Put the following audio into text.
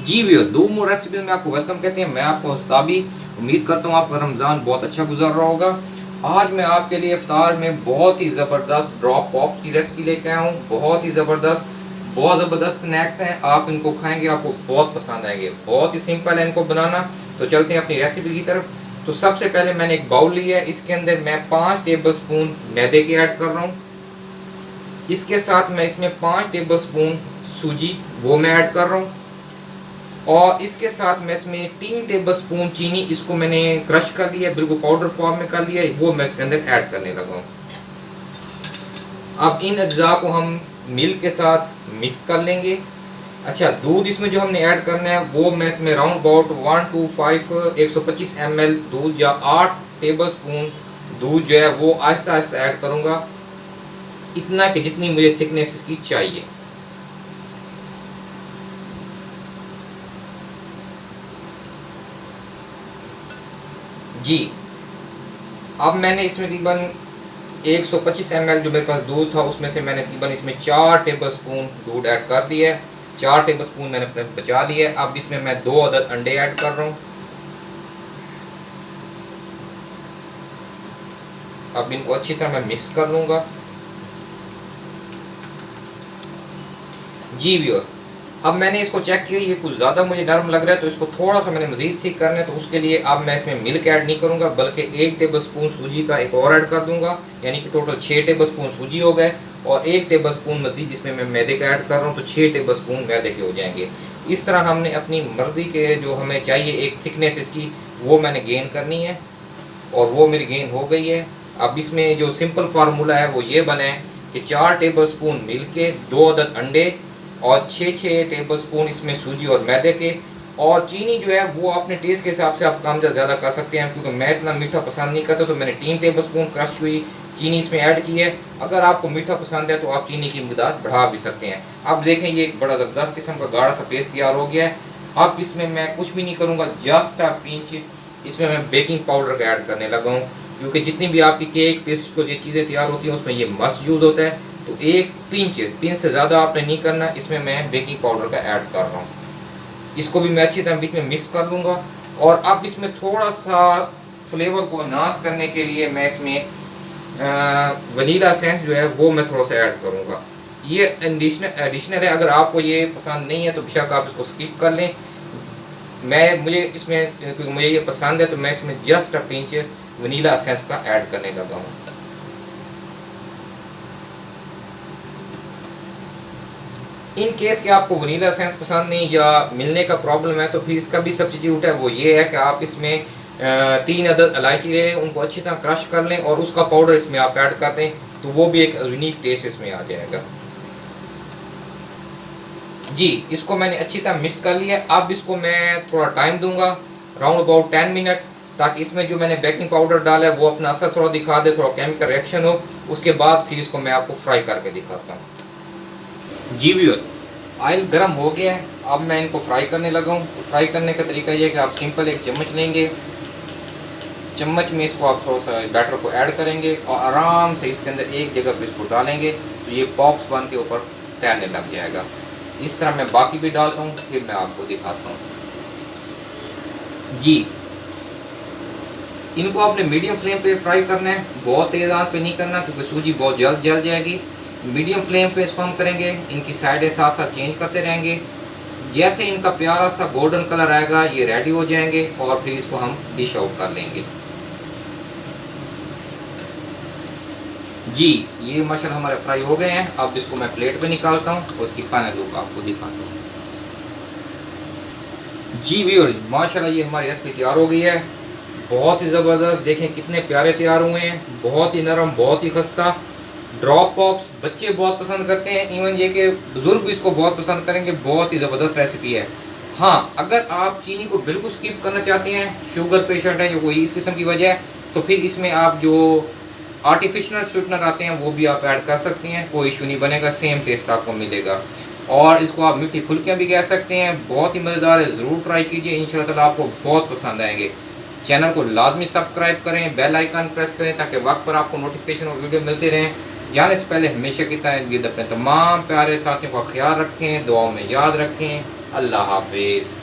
जी भैया, दो मोर रेसिपीज में आपको वेलकम कहते हैं। मैं आपको उस्ताबी उम्मीद करता हूँ आपका रमज़ान बहुत अच्छा गुजर रहा होगा। आज मैं आपके लिए इफ्तार में बहुत ही ज़बरदस्त ड्रॉप पॉप की रेसिपी लेके आया हूँ। बहुत ज़बरदस्त स्नैक्स हैं। आप इनको खाएंगे आपको बहुत पसंद आएंगे। बहुत ही सिंपल है इनको बनाना। तो चलते हैं अपनी रेसिपी की तरफ। तो सबसे पहले मैंने एक बाउल लिया है, इसके अंदर मैं 5 टेबल स्पून मैदे के ऐड कर रहा हूँ। इसके साथ मैं इसमें 5 टेबल स्पून सूजी वो मैं ऐड कर रहा हूँ। और इसके साथ मैं इसमें 3 टेबल स्पून चीनी, इसको मैंने क्रश कर लिया, बिल्कुल पाउडर फॉर्म में कर लिया, वो मैं इसके अंदर ऐड करने लगा हूँ। अब इन अज्जा को हम मिल्क के साथ मिक्स कर लेंगे। अच्छा, दूध इसमें जो हमने ऐड करना है वो मैं इसमें राउंड अबाउट 125 ml दूध या 8 टेबल स्पून दूध जो है वो आहिस्ता आहिस्ता ऐड करूँगा, इतना कि जितनी मुझे थिकनेस इसकी चाहिए। जी, अब मैंने इसमें तकरीबन 125 ml जो मेरे पास दूध था उसमें से मैंने तकरीबन इसमें 4 टेबल स्पून दूध ऐड कर दिया है। 4 टेबल स्पून मैंने अपने बचा लिए। अब इसमें मैं 2 अदद अंडे ऐड कर रहा हूँ। अब इनको अच्छी तरह मैं मिक्स कर लूँगा। जी व्यूअर्स, अब मैंने इसको चेक किया, ये कुछ ज़्यादा मुझे नरम लग रहा है, तो इसको थोड़ा सा मैंने मज़ीद ठीक करना है। तो उसके लिए अब मैं इसमें मिल्क ऐड नहीं करूँगा, बल्कि 1 टेबल स्पून सूजी का एक और ऐड कर दूँगा, यानी कि टोटल 6 टेबल स्पून सूजी हो गए। और 1 टेबल स्पून मज़ीद जिसमें मैं मैदे का ऐड कर रहा हूँ, तो 6 टेबल स्पून मैदे के हो जाएंगे। इस तरह हमने अपनी मर्ज़ी के जो हमें चाहिए एक थिकनेस इसकी, वो मैंने गेन करनी है, और वो मेरी गेन हो गई है। अब इसमें जो सिंपल फार्मूला है वो ये बना है कि 4 टेबल स्पून मिल्क के, 2 अदद अंडे और 6 टेबल स्पून इसमें सूजी और मैदे के। और चीनी जो है वो अपने टेस्ट के हिसाब से आप कम या ज़्यादा कर सकते हैं, क्योंकि मैं इतना मीठा पसंद नहीं करता, तो मैंने 3 टेबल स्पून क्रश हुई चीनी इसमें ऐड की है। अगर आपको मीठा पसंद है तो आप चीनी की मिकदार बढ़ा भी सकते हैं। अब देखें, ये एक बड़ा ज़बरदस्त किस्म का गाढ़ा सा पेस्ट तैयार हो गया है। अब इसमें मैं कुछ भी नहीं करूँगा, जस्ट अ पिंच इसमें मैं बेकिंग पाउडर का ऐड करने लगा हूँ, क्योंकि जितनी भी आपकी केक पेस्ट को ये चीज़ें तैयार होती हैं उसमें ये मस्ट यूज़ होता है। तो एक पिंच से ज़्यादा आपने नहीं करना, इसमें मैं बेकिंग पाउडर का ऐड कर रहा हूँ। इसको भी मैं अच्छी तरह बीच में मिक्स कर लूँगा। और अब इसमें थोड़ा सा फ्लेवर को एनहांस करने के लिए मैं इसमें वनीला एसेंस जो है वो मैं थोड़ा सा ऐड करूँगा। ये एडिशनल है, अगर आपको ये पसंद नहीं है तो बेशक आप इसको स्किप कर लें। मुझे इसमें क्योंकि मुझे ये पसंद है, तो मैं इसमें just a pinch vanilla essence का ऐड करने लगा हूँ। इन केस कि आपको वनीला एसेंस पसंद नहीं या मिलने का प्रॉब्लम है, तो फिर इसका भी सब्स्टिट्यूट है, वो ये है कि आप इसमें 3 अदद इलायची ले लें, उनको अच्छी तरह क्रश कर लें और उसका पाउडर इसमें आप ऐड कर दें, तो वो भी एक यूनिक टेस्ट इसमें आ जाएगा। जी, इसको मैंने अच्छी तरह मिक्स कर लिया। अब इसको मैं थोड़ा टाइम दूंगा, राउंड अबाउट 10 मिनट, ताकि इसमें जो मैंने बेकिंग पाउडर डाला है वो अपना असर थोड़ा दिखा दे, थोड़ा केमिकल रिएक्शन हो। उसके बाद फिर इसको मैं आपको फ्राई करके दिखाता हूँ। जी व्यूअर्स, ऑयल गर्म हो गया है, अब मैं इनको फ्राई करने लगा हूँ। तो फ्राई करने का तरीका ये है कि आप सिंपल एक चम्मच लेंगे, चम्मच में इसको आप थोड़ा सा बैटर को ऐड करेंगे और आराम से इसके अंदर एक जगह पर इसको डालेंगे, तो ये पॉप्स बन के ऊपर तैरने लग जाएगा। इस तरह मैं बाकी भी डालता हूँ, फिर मैं आपको दिखाता हूँ। जी, इनको आपने मीडियम फ्लेम पे फ्राई करना है, बहुत तेज़ आंच पे नहीं करना, क्योंकि सूजी बहुत जल्द जल जाएगी। मीडियम फ्लेम पे इसको हम करेंगे, इनकी साइडें साथ साथ चेंज करते रहेंगे। जैसे इनका प्यारा सा गोल्डन कलर आएगा ये रेडी हो जाएंगे, और फिर इसको हम डिश आउट कर लेंगे। जी, ये मशल हमारे फ्राई हो गए हैं। अब इसको मैं प्लेट पे निकालता हूँ और उसकी फाइनल लुक आपको दिखाता हूँ। जी व्यूअर्स, माशाल्लाह ये हमारी रेसिपी तैयार हो गई है। बहुत ही ज़बरदस्त, देखें कितने प्यारे तैयार हुए हैं, बहुत ही नरम, बहुत ही खस्ता। ड्रॉप पॉप्स बच्चे बहुत पसंद करते हैं, इवन ये कि बुज़ुर्ग इसको बहुत पसंद करेंगे। बहुत ही ज़बरदस्त रेसिपी है। हाँ, अगर आप चीनी को बिल्कुल स्किप करना चाहते हैं, शुगर पेशेंट है या कोई इस किस्म की वजह है, तो फिर इसमें आप जो आर्टिफिशियल स्वीटनर आते हैं वो भी आप ऐड कर सकते हैं, कोई इशू नहीं बनेगा, सेम टेस्ट आपको मिलेगा। और इसको आप मीठी फुल्कियाँ भी कह सकते हैं, बहुत ही मज़ेदार है। ज़रूर ट्राई कीजिए, इंशाल्लाह ताला आपको बहुत पसंद आएंगे। चैनल को लाजमी सब्सक्राइब करें, बेल आइकन प्रेस करें, ताकि वक्त पर आपको नोटिफिकेशन और वीडियो मिलते रहें। जाने से पहले हमेशा की तरह अपने तमाम प्यारे साथियों का ख्याल रखें, दुआओं में याद रखें। अल्लाह हाफिज़।